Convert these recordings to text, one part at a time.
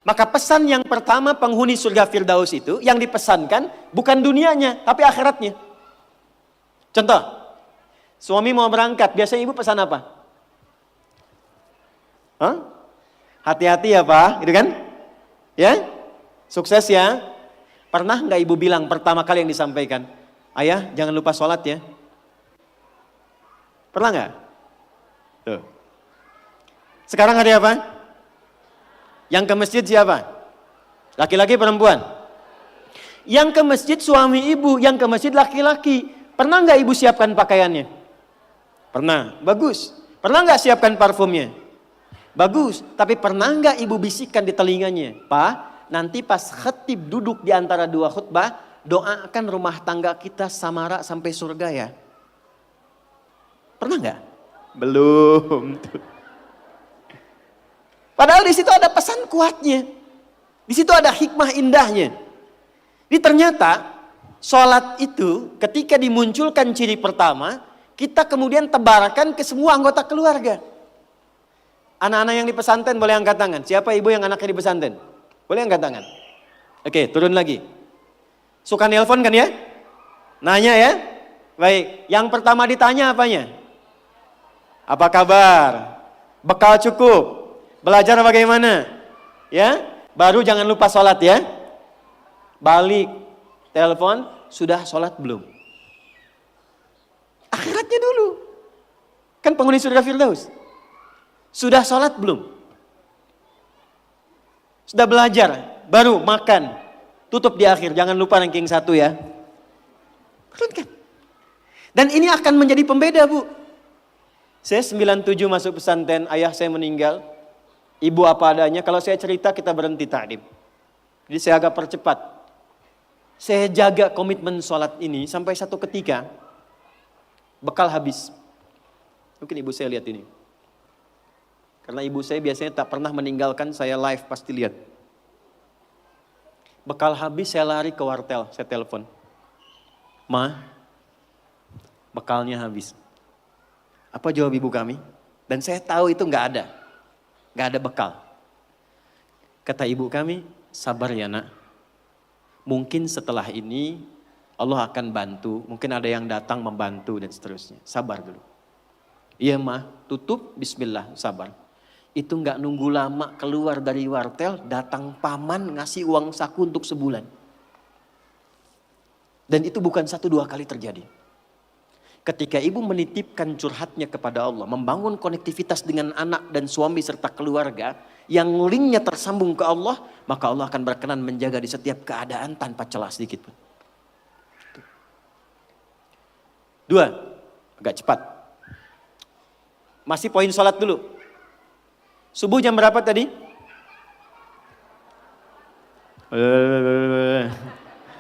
Maka pesan yang pertama penghuni surga Firdaus itu yang dipesankan bukan dunianya, tapi akhiratnya. Contoh, suami mau berangkat, biasanya ibu pesan apa? Hah? Hati-hati ya Pak, gitu kan? Ya, sukses ya. Pernah nggak ibu bilang pertama kali yang disampaikan, ayah jangan lupa sholat ya? Pernah nggak? Tuh. Sekarang hari apa? Yang ke masjid siapa? Laki-laki perempuan? Yang ke masjid suami ibu, yang ke masjid laki-laki. Pernah nggak ibu siapkan pakaiannya? Pernah, bagus. Pernah nggak siapkan parfumnya? Bagus. Tapi pernah nggak ibu bisikkan di telinganya? Pak, nanti pas khatib duduk di antara dua khutbah, doakan rumah tangga kita samara sampai surga ya. Pernah nggak? Belum. Padahal di situ ada pesan kuatnya. Di situ ada hikmah indahnya. Jadi ternyata sholat itu ketika dimunculkan ciri pertama, kita kemudian tebarkan ke semua anggota keluarga. Anak-anak yang di pesantren boleh angkat tangan. Siapa ibu yang anaknya di pesantren? Boleh angkat tangan. Oke, turun lagi. Suka nelpon kan ya? Nanya ya? Baik, yang pertama ditanya apanya? Apa kabar? Bekal cukup? Belajar bagaimana? Ya, baru jangan lupa sholat ya. Balik, telepon, sudah sholat belum? Akhiratnya dulu. Kan penghuni surga Firdaus. Sudah sholat belum? Sudah belajar, baru makan. Tutup di akhir, jangan lupa ranking 1 ya. Kan? Dan ini akan menjadi pembeda Bu. Saya 97 masuk pesantren, ayah saya meninggal. Ibu apa adanya, kalau saya cerita kita berhenti takdim. Jadi saya agak percepat. Saya jaga komitmen sholat ini sampai satu ketika bekal habis. Mungkin ibu saya lihat ini. Karena ibu saya biasanya tak pernah meninggalkan saya live, pasti lihat. Bekal habis saya lari ke wartel, saya telepon. Ma, bekalnya habis. Apa jawab ibu kami? Dan saya tahu itu nggak ada. Gak ada bekal. Kata ibu kami, sabar ya nak. Mungkin setelah ini Allah akan bantu. Mungkin ada yang datang membantu dan seterusnya. Sabar dulu. Iya mah, tutup bismillah, sabar. Itu gak nunggu lama keluar dari wartel, datang paman ngasih uang saku untuk sebulan. Dan itu bukan 1-2 kali terjadi. Ketika ibu menitipkan curhatnya kepada Allah, membangun konektivitas dengan anak dan suami serta keluarga, yang linknya tersambung ke Allah, maka Allah akan berkenan menjaga di setiap keadaan tanpa celah sedikit pun. 2, agak cepat. Masih poin sholat dulu. Subuh jam berapa tadi?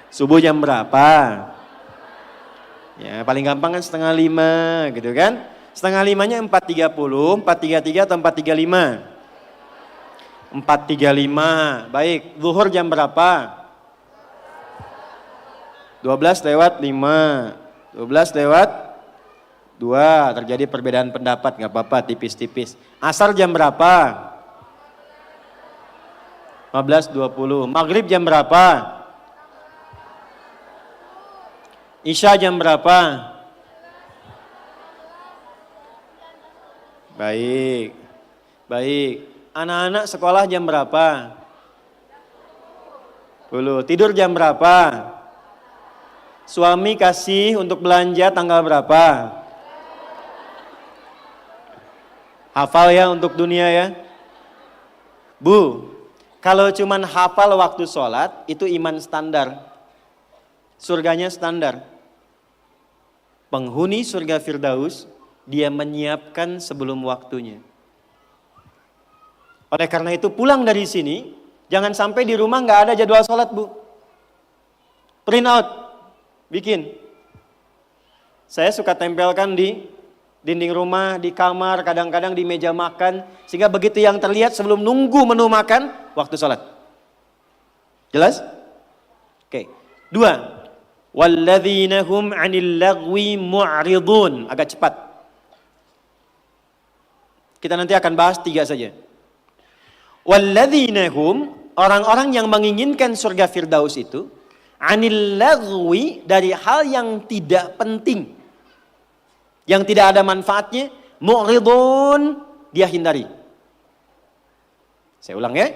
Subuh jam berapa? Ya paling gampang kan 4:30 gitu kan. 4:30-nya 4:30, 4:33 atau 4:35? 4:35, baik. Zuhur jam berapa? 12:05, 12:02, terjadi perbedaan pendapat, gak apa-apa, tipis-tipis. Asar jam berapa? 15:20, maghrib jam berapa? Isya jam berapa? Baik. Baik. Anak-anak sekolah jam berapa? 10. Tidur jam berapa? Suami kasih untuk belanja tanggal berapa? Hafal ya untuk dunia ya. Bu, kalau cuman hafal waktu sholat itu iman standar. Surganya standar. Penghuni surga Firdaus, dia menyiapkan sebelum waktunya. Oleh karena itu pulang dari sini, jangan sampai di rumah nggak ada jadwal sholat Bu. Print out, bikin. Saya suka tempelkan di dinding rumah, di kamar, kadang-kadang di meja makan. Sehingga begitu yang terlihat sebelum nunggu menu makan, waktu sholat. Jelas? Oke. 2. Walladzina hum 'anil lagwi mu'ridun. Agak cepat. Kita nanti akan bahas 3 saja. Walladzina hum, orang-orang yang menginginkan surga Firdaus itu anil lagwi, dari hal yang tidak penting, yang tidak ada manfaatnya, mu'ridun, dia hindari. Saya ulang ya.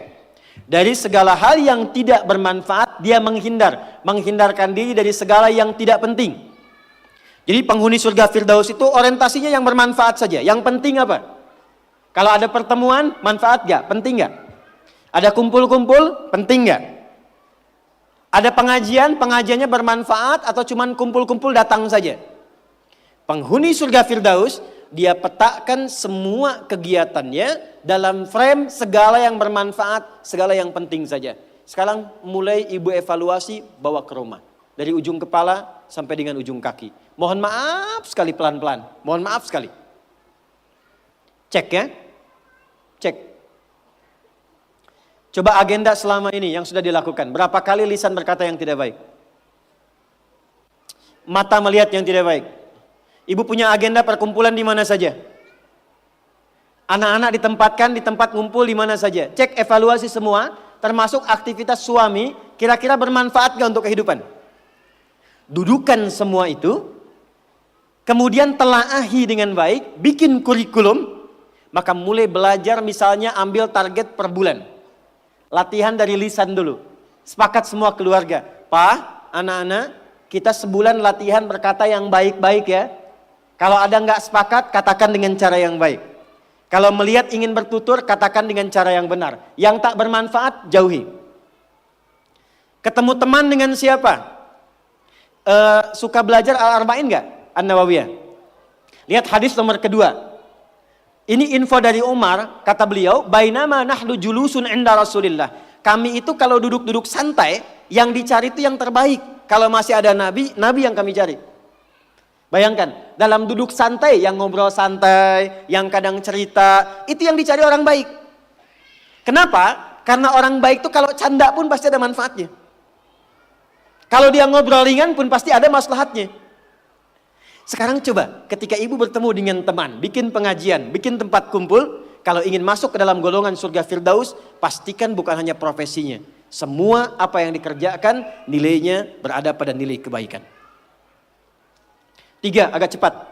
Dari segala hal yang tidak bermanfaat dia menghindar, menghindarkan diri dari segala yang tidak penting. Jadi penghuni surga Firdaus itu orientasinya yang bermanfaat saja. Yang penting apa? Kalau ada pertemuan, manfaat gak? Penting gak? Ada kumpul-kumpul, penting gak? Ada pengajian, pengajiannya bermanfaat atau cuman kumpul-kumpul datang saja? Penghuni surga Firdaus, dia petakan semua kegiatannya dalam frame segala yang bermanfaat, segala yang penting saja. Sekarang mulai ibu evaluasi, bawa ke rumah. Dari ujung kepala sampai dengan ujung kaki. Mohon maaf sekali, pelan-pelan. Mohon maaf sekali. Cek ya. Cek. Coba agenda selama ini yang sudah dilakukan. Berapa kali lisan berkata yang tidak baik? Mata melihat yang tidak baik. Ibu punya agenda perkumpulan di mana saja? Anak-anak ditempatkan di tempat ngumpul di mana saja? Cek evaluasi semua, termasuk aktivitas suami, kira-kira bermanfaat gak untuk kehidupan? Dudukan semua itu, kemudian telaahi dengan baik, bikin kurikulum, maka mulai belajar, misalnya ambil target per bulan. Latihan dari lisan dulu. Sepakat semua keluarga. Pak, anak-anak, kita sebulan latihan berkata yang baik-baik ya. Kalau ada nggak sepakat, katakan dengan cara yang baik. Kalau melihat ingin bertutur, katakan dengan cara yang benar. Yang tak bermanfaat, jauhi. Ketemu teman dengan siapa? Suka belajar Al-Arba'in nggak? An-Nawawiyah. Lihat hadis nomor kedua. Ini info dari Umar, kata beliau, bainama nahnu julusun inda Rasulillah. Kami itu kalau duduk-duduk santai, yang dicari itu yang terbaik. Kalau masih ada nabi, nabi yang kami cari. Bayangkan, dalam duduk santai, yang ngobrol santai, yang kadang cerita, itu yang dicari orang baik. Kenapa? Karena orang baik itu kalau canda pun pasti ada manfaatnya. Kalau dia ngobrol ringan pun pasti ada maslahatnya. Sekarang coba, ketika ibu bertemu dengan teman, bikin pengajian, bikin tempat kumpul, kalau ingin masuk ke dalam golongan surga Firdaus, pastikan bukan hanya profesinya. Semua apa yang dikerjakan, nilainya berada pada nilai kebaikan. 3, agak cepat.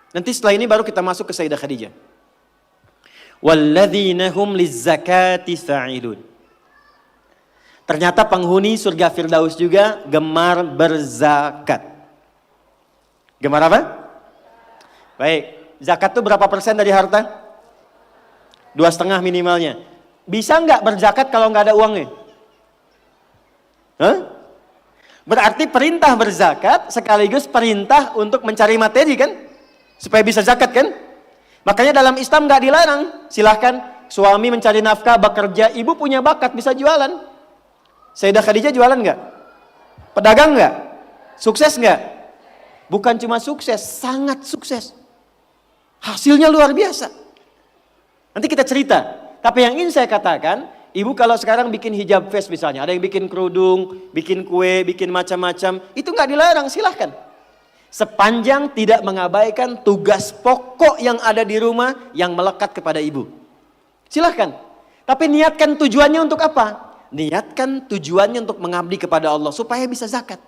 Nanti setelah ini baru kita masuk ke Sayyidah Khadijah. Walladzina hum lizzakati fa'ilun. Ternyata penghuni surga Firdaus juga gemar berzakat. Gemar apa? Baik, zakat itu berapa persen dari harta? 2,5 minimalnya. Bisa nggak berzakat kalau nggak ada uangnya? Hah? Berarti perintah berzakat sekaligus perintah untuk mencari materi kan? Supaya bisa zakat kan? Makanya dalam Islam nggak dilarang. Silahkan suami mencari nafkah, bekerja, ibu punya bakat bisa jualan. Sayyidah Khadijah jualan nggak? Pedagang nggak? Sukses nggak? Bukan cuma sukses, sangat sukses. Hasilnya luar biasa. Nanti kita cerita. Tapi yang ingin saya katakan, ibu kalau sekarang bikin hijab face misalnya, ada yang bikin kerudung, bikin kue, bikin macam-macam, itu nggak dilarang, silahkan. Sepanjang tidak mengabaikan tugas pokok yang ada di rumah yang melekat kepada ibu. Silahkan. Tapi niatkan tujuannya untuk apa? Niatkan tujuannya untuk mengabdi kepada Allah supaya bisa zakat.